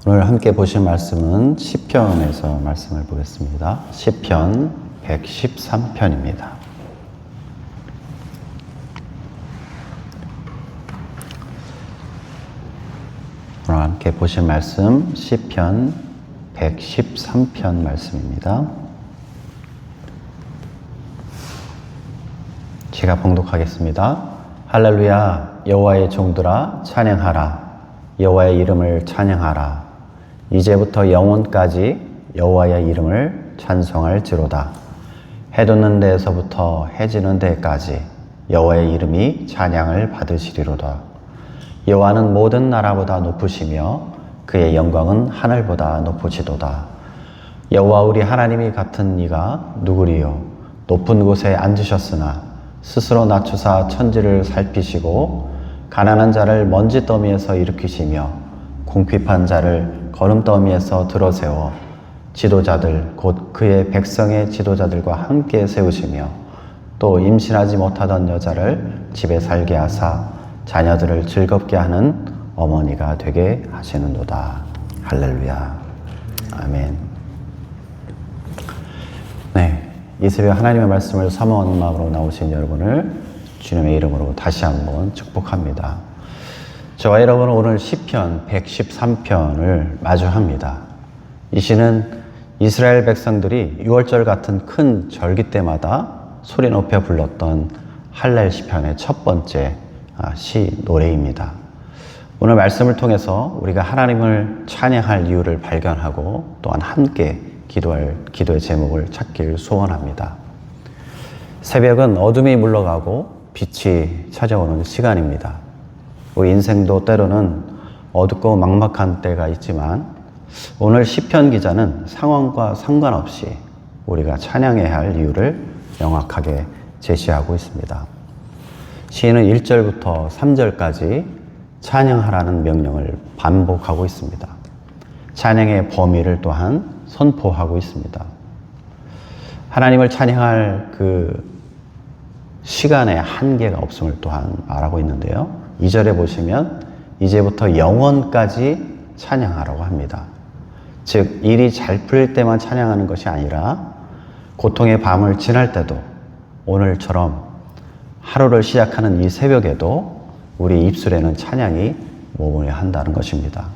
오늘 함께 보실 말씀은 시편에서 말씀을 보겠습니다. 시편 113편입니다. 오늘 함께 보실 말씀 시편 113편 말씀입니다. 제가 봉독하겠습니다. 할렐루야, 여호와의 종들아 찬양하라. 여호와의 이름을 찬양하라. 이제부터 영원까지 여호와의 이름을 찬송할지로다. 해 돋는 데에서부터 해 지는 데까지 여호와의 이름이 찬양을 받으시리로다. 여호와는 모든 나라보다 높으시며 그의 영광은 하늘보다 높으시도다. 여호와 우리 하나님이 같은 이가 누구리요? 높은 곳에 앉으셨으나 스스로 낮추사 천지를 살피시고 가난한 자를 먼지 더미에서 일으키시며 궁핍한 자를 거름더미에서 들어세워 지도자들 곧 그의 백성의 지도자들과 함께 세우시며 또 임신하지 못하던 여자를 집에 살게 하사 자녀들을 즐겁게 하는 어머니가 되게 하시는도다. 할렐루야. 아멘. 네, 이 새벽 하나님의 말씀을 사모하는 마음으로 나오신 여러분을 주님의 이름으로 다시 한번 축복합니다. 저와 여러분은 오늘 시편 113편을 마주합니다. 이 시는 이스라엘 백성들이 유월절 같은 큰 절기 때마다 소리 높여 불렀던 할렐 시편의 첫 번째 시 노래입니다. 오늘 말씀을 통해서 우리가 하나님을 찬양할 이유를 발견하고 또한 함께 기도할 기도의 제목을 찾길 소원합니다. 새벽은 어둠이 물러가고 빛이 찾아오는 시간입니다. 우리 인생도 때로는 어둡고 막막한 때가 있지만 오늘 시편 기자는 상황과 상관없이 우리가 찬양해야 할 이유를 명확하게 제시하고 있습니다. 시인은 1절부터 3절까지 찬양하라는 명령을 반복하고 있습니다. 찬양의 범위를 또한 선포하고 있습니다. 하나님을 찬양할 그 시간의 한계가 없음을 또한 말하고 있는데요. 2절에 보시면 이제부터 영원까지 찬양하라고 합니다. 즉 일이 잘 풀릴 때만 찬양하는 것이 아니라 고통의 밤을 지날 때도 오늘처럼 하루를 시작하는 이 새벽에도 우리 입술에는 찬양이 머물러야 한다는 것입니다.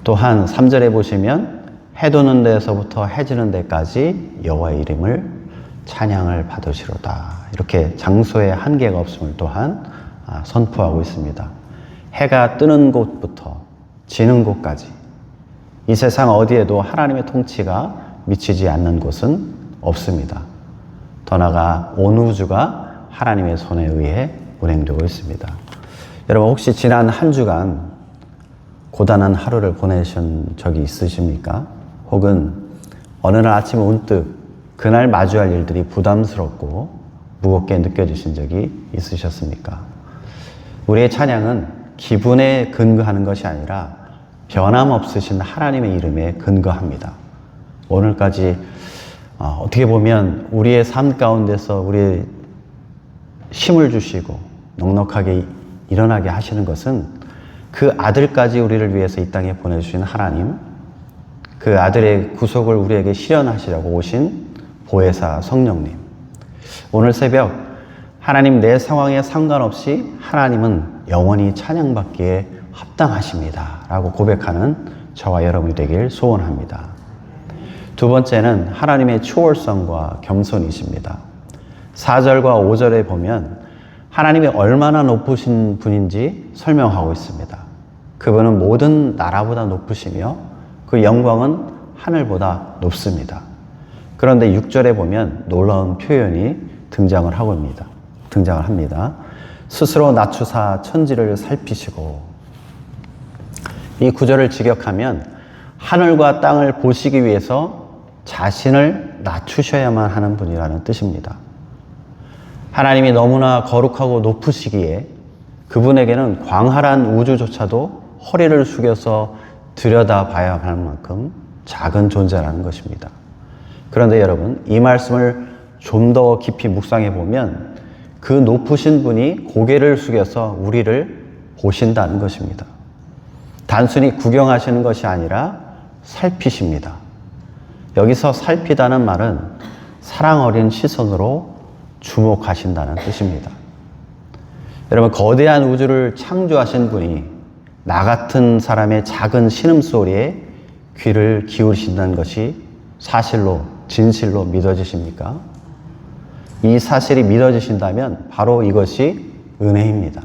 또한 3절에 보시면 해 돋는 데에서부터 해 지는 데까지 여호와의 이름을 찬양을 받으시로다. 이렇게 장소의 한계가 없음을 또한 선포하고 있습니다. 해가 뜨는 곳부터 지는 곳까지 이 세상 어디에도 하나님의 통치가 미치지 않는 곳은 없습니다. 더 나아가 온 우주가 하나님의 손에 의해 운행되고 있습니다. 여러분 혹시 지난 한 주간 고단한 하루를 보내신 적이 있으십니까? 혹은 어느 날 아침에 문득 그날 마주할 일들이 부담스럽고 무겁게 느껴지신 적이 있으셨습니까? 우리의 찬양은 기분에 근거하는 것이 아니라 변함없으신 하나님의 이름에 근거합니다. 오늘까지 어떻게 보면 우리의 삶 가운데서 우리의 힘을 주시고 넉넉하게 일어나게 하시는 것은 그 아들까지 우리를 위해서 이 땅에 보내주신 하나님, 그 아들의 구속을 우리에게 실현하시려고 오신 보혜사 성령님, 오늘 새벽 하나님 내 상황에 상관없이 하나님은 영원히 찬양받기에 합당하십니다 라고 고백하는 저와 여러분이 되길 소원합니다. 두 번째는 하나님의 초월성과 겸손이십니다. 4절과 5절에 보면 하나님이 얼마나 높으신 분인지 설명하고 있습니다. 그분은 모든 나라보다 높으시며 그 영광은 하늘보다 높습니다. 그런데 6절에 보면 놀라운 표현이 등장을 합니다. 스스로 낮추사 천지를 살피시고. 이 구절을 직역하면 하늘과 땅을 보시기 위해서 자신을 낮추셔야만 하는 분이라는 뜻입니다. 하나님이 너무나 거룩하고 높으시기에 그분에게는 광활한 우주조차도 허리를 숙여서 들여다봐야 할 만큼 작은 존재라는 것입니다. 그런데 여러분, 이 말씀을 좀 더 깊이 묵상해 보면 그 높으신 분이 고개를 숙여서 우리를 보신다는 것입니다. 단순히 구경하시는 것이 아니라 살피십니다. 여기서 살피다는 말은 사랑 어린 시선으로 주목하신다는 뜻입니다. 여러분, 거대한 우주를 창조하신 분이 나 같은 사람의 작은 신음소리에 귀를 기울이신다는 것이 사실로, 진실로 믿어지십니까? 이 사실이 믿어지신다면 바로 이것이 은혜입니다.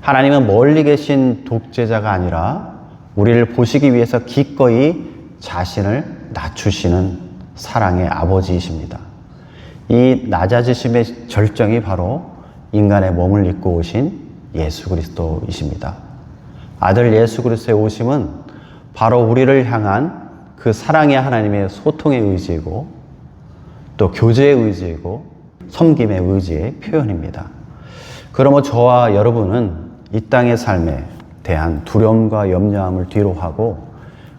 하나님은 멀리 계신 독재자가 아니라 우리를 보시기 위해서 기꺼이 자신을 낮추시는 사랑의 아버지이십니다. 이 낮아지심의 절정이 바로 인간의 몸을 입고 오신 예수 그리스도이십니다. 아들 예수 그리스도의 오심은 바로 우리를 향한 그 사랑의 하나님의 소통의 의지이고 또 교제의 의지이고 섬김의 의지의 표현입니다. 그러므로 저와 여러분은 이 땅의 삶에 대한 두려움과 염려함을 뒤로 하고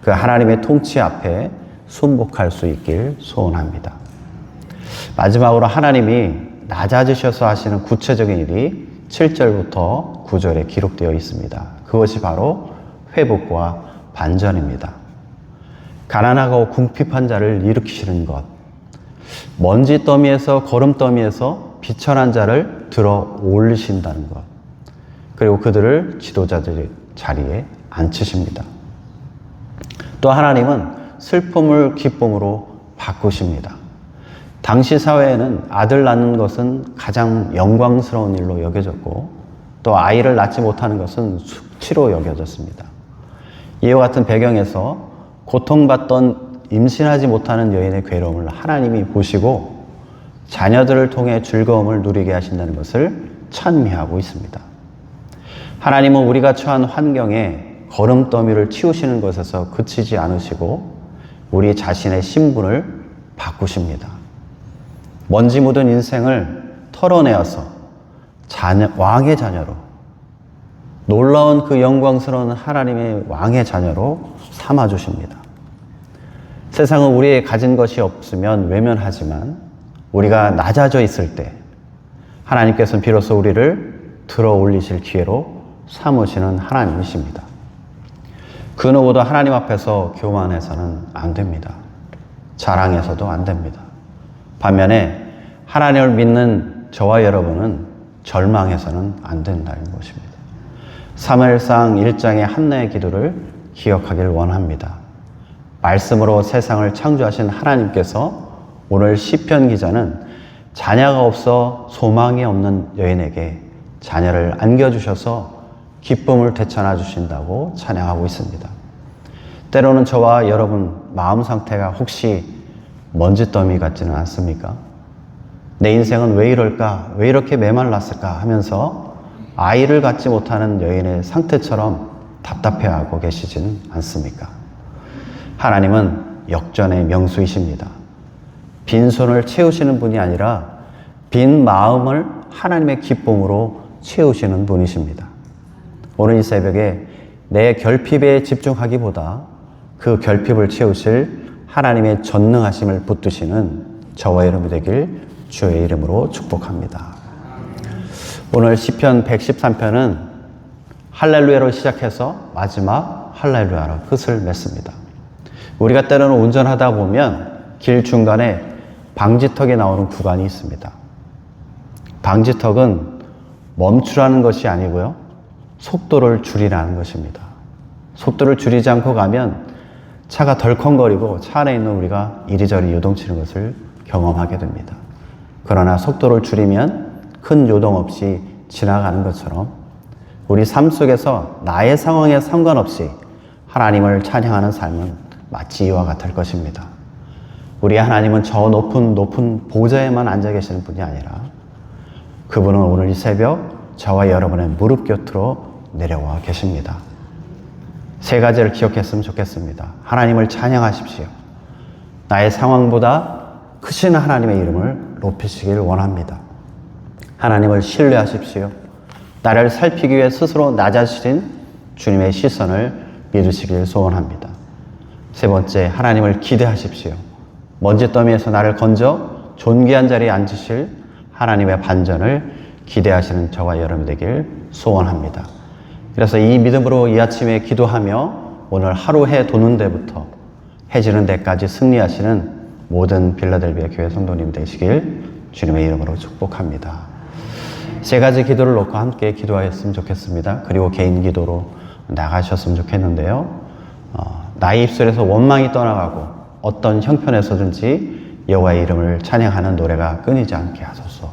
그 하나님의 통치 앞에 순복할 수 있길 소원합니다. 마지막으로 하나님이 낮아지셔서 하시는 구체적인 일이 7절부터 9절에 기록되어 있습니다. 그것이 바로 회복과 반전입니다. 가난하고 궁핍한 자를 일으키시는 것, 먼지 더미에서 거름 더미에서 비천한 자를 들어 올리신다는 것, 그리고 그들을 지도자들의 자리에 앉히십니다. 또 하나님은 슬픔을 기쁨으로 바꾸십니다. 당시 사회에는 아들 낳는 것은 가장 영광스러운 일로 여겨졌고 또 아이를 낳지 못하는 것은 수치로 여겨졌습니다. 이와 같은 배경에서 고통받던 임신하지 못하는 여인의 괴로움을 하나님이 보시고 자녀들을 통해 즐거움을 누리게 하신다는 것을 찬미하고 있습니다. 하나님은 우리가 처한 환경에 거름더미를 치우시는 것에서 그치지 않으시고 우리 자신의 신분을 바꾸십니다. 먼지 묻은 인생을 털어내어서 왕의 자녀로, 놀라운 그 영광스러운 하나님의 왕의 자녀로 삼아주십니다. 세상은 우리의 가진 것이 없으면 외면하지만 우리가 낮아져 있을 때 하나님께서는 비로소 우리를 들어 올리실 기회로 삼으시는 하나님이십니다. 그 누구도 하나님 앞에서 교만해서는 안 됩니다. 자랑해서도 안 됩니다. 반면에 하나님을 믿는 저와 여러분은 절망해서는 안 된다는 것입니다. 사무엘상 1장의 한나의 기도를 기억하길 원합니다. 말씀으로 세상을 창조하신 하나님께서 오늘 시편 기자는 자녀가 없어 소망이 없는 여인에게 자녀를 안겨주셔서 기쁨을 되찾아 주신다고 찬양하고 있습니다. 때로는 저와 여러분 마음 상태가 혹시 먼지더미 같지는 않습니까? 내 인생은 왜 이럴까? 왜 이렇게 메말랐을까? 하면서 아이를 갖지 못하는 여인의 상태처럼 답답해하고 계시지는 않습니까? 하나님은 역전의 명수이십니다. 빈손을 채우시는 분이 아니라 빈 마음을 하나님의 기쁨으로 채우시는 분이십니다. 오늘 이 새벽에 내 결핍에 집중하기보다 그 결핍을 채우실 하나님의 전능하심을 붙드시는 저와 여러분 되길 주의 이름으로 축복합니다. 오늘 시편 113편은 할렐루야로 시작해서 마지막 할렐루야로 끝을 맺습니다. 우리가 때로는 운전하다 보면 길 중간에 방지턱에 나오는 구간이 있습니다. 방지턱은 멈추라는 것이 아니고요, 속도를 줄이라는 것입니다. 속도를 줄이지 않고 가면 차가 덜컹거리고 차 안에 있는 우리가 이리저리 요동치는 것을 경험하게 됩니다. 그러나 속도를 줄이면 큰 요동 없이 지나가는 것처럼 우리 삶 속에서 나의 상황에 상관없이 하나님을 찬양하는 삶은 마치 이와 같을 것입니다. 우리 하나님은 저 높은 보좌에만 앉아 계시는 분이 아니라 그분은 오늘 이 새벽 저와 여러분의 무릎 곁으로 내려와 계십니다. 세 가지를 기억했으면 좋겠습니다. 하나님을 찬양하십시오. 나의 상황보다 크신 하나님의 이름을 높이시길 원합니다. 하나님을 신뢰하십시오. 나를 살피기 위해 스스로 낮아지신 주님의 시선을 믿으시길 소원합니다. 세 번째, 하나님을 기대하십시오. 먼지더미에서 나를 건져 존귀한 자리에 앉으실 하나님의 반전을 기대하시는 저와 여러분이 되길 소원합니다. 그래서 이 믿음으로 이 아침에 기도하며 오늘 하루 해 도는 데부터 해 지는 데까지 승리하시는 모든 빌라델비아 교회 성도님 되시길 주님의 이름으로 축복합니다. 세 가지 기도를 놓고 함께 기도하였으면 좋겠습니다. 그리고 개인 기도로 나가셨으면 좋겠는데요. 나의 입술에서 원망이 떠나가고 어떤 형편에서든지 여호와의 이름을 찬양하는 노래가 끊이지 않게 하소서.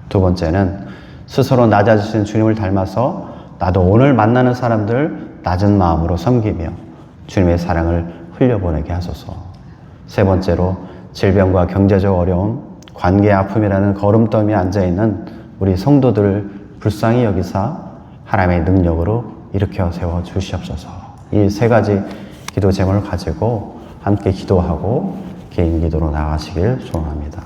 두 번째는 스스로 낮아지신 주님을 닮아서 나도 오늘 만나는 사람들 낮은 마음으로 섬기며 주님의 사랑을 흘려보내게 하소서. 세 번째로 질병과 경제적 어려움, 관계의 아픔이라는 거름더미에 앉아있는 우리 성도들을 불쌍히 여기사 하나님의 능력으로 일으켜 세워 주시옵소서. 이 세 가지 기도 제목을 가지고 함께 기도하고 개인 기도로 나가시길 소원합니다.